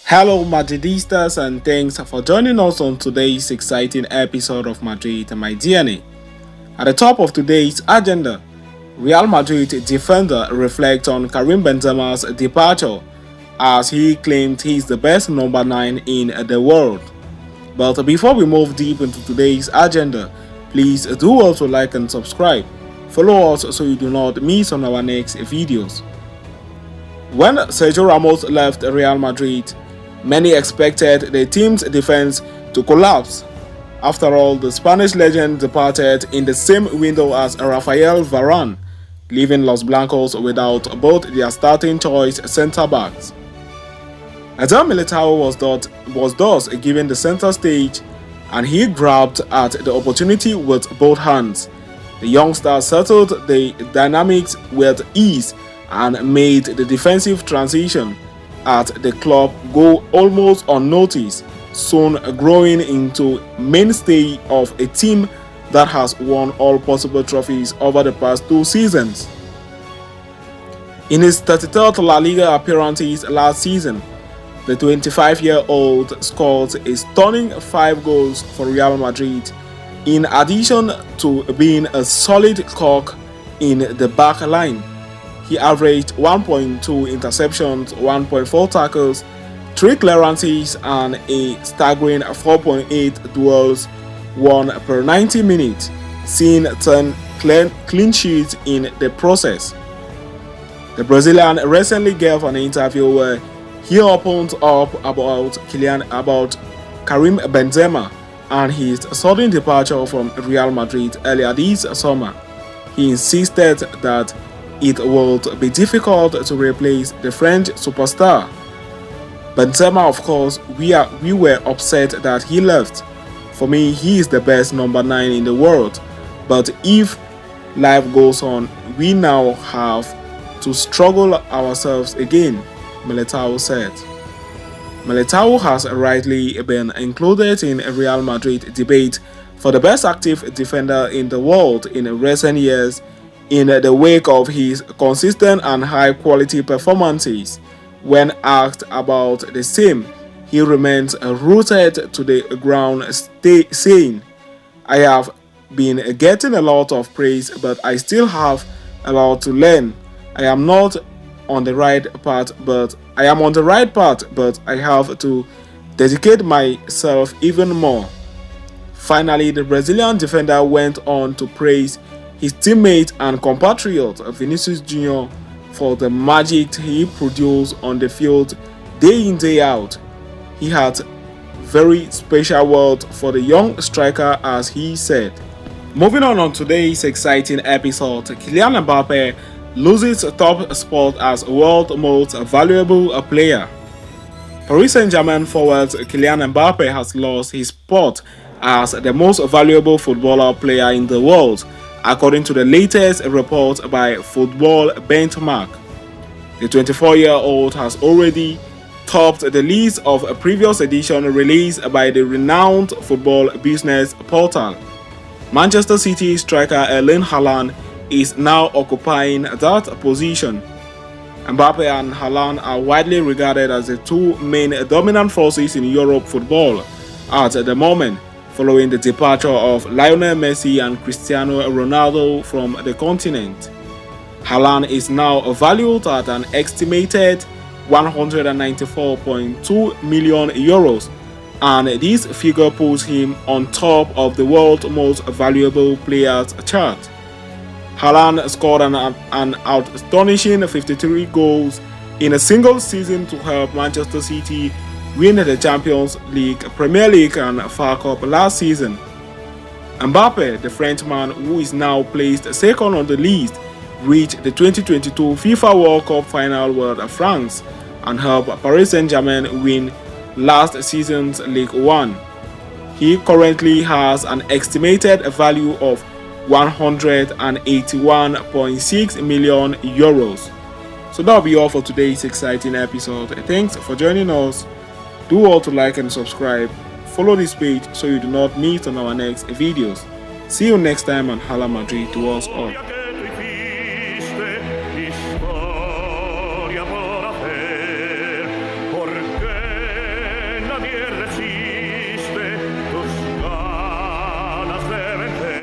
Hello, Madridistas, and thanks for joining us on today's exciting episode of Madrid My DNA. At the top of today's agenda, Real Madrid defender reflects on Karim Benzema's departure as he claimed he's the best number 9 in the world. But before we move deep into today's agenda, please do also like and subscribe. Follow us so you do not miss on our next videos. When Sergio Ramos left Real Madrid, many expected the team's defense to collapse. After all, the Spanish legend departed in the same window as Rafael Varane, leaving Los Blancos without both their starting choice centre-backs. Militao was thus given the centre stage, and he grabbed at the opportunity with both hands. The youngster settled the dynamics with ease and made the defensive transition at the club go almost unnoticed, soon growing into mainstay of a team that has won all possible trophies over the past 2 seasons. In his 33rd La Liga appearances last season, the 25-year-old scored a stunning 5 goals for Real Madrid, in addition to being a solid cog in the back line. He averaged 1.2 interceptions, 1.4 tackles, 3 clearances, and a staggering 4.8 duels won per 90 minutes, seeing 10 clean sheets in the process. The Brazilian recently gave an interview where he opened up about Karim Benzema and his sudden departure from Real Madrid earlier this summer. He insisted that it would be difficult to replace the French superstar. Benzema, of course, we were upset that he left. For me, he is the best number 9 in the world. But if life goes on, we now have to struggle ourselves again, Militao said. Militao has rightly been included in a Real Madrid debate for the best active defender in the world in recent years, in the wake of his consistent and high-quality performances. When asked about the same, he remains rooted to the ground, saying, "I have been getting a lot of praise, but I still have a lot to learn. I am on the right path, but I have to dedicate myself even more." Finally, the Brazilian defender went on to praise his teammate and compatriot Vinicius Jr. for the magic he produced on the field day in day out. He had very special words for the young striker, as he said. Moving on today's exciting episode, Kylian Mbappe loses top spot as world's most valuable player. Paris Saint-Germain forward Kylian Mbappe has lost his spot as the most valuable footballer player in the world, according to the latest report by Football Benchmark. The 24-year-old has already topped the list of a previous edition released by the renowned football business portal. Manchester City striker Erling Haaland is now occupying that position. Mbappe and Haaland are widely regarded as the 2 main dominant forces in Europe football at the moment, following the departure of Lionel Messi and Cristiano Ronaldo from the continent. Haaland is now valued at an estimated €194.2 million, and this figure puts him on top of the world's most valuable players chart. Haaland scored an astonishing 53 goals in a single season to help Manchester City win the Champions League, Premier League and FA Cup last season. Mbappe, the Frenchman who is now placed second on the list, reached the 2022 FIFA World Cup final with France and helped Paris Saint-Germain win last season's Ligue 1. He currently has an estimated value of €181.6 million. So that'll be all for today's exciting episode. Thanks for joining us. Do all to like and subscribe. Follow this page so you do not miss on our next videos. See you next time, and Hala Madrid to us all. granadieri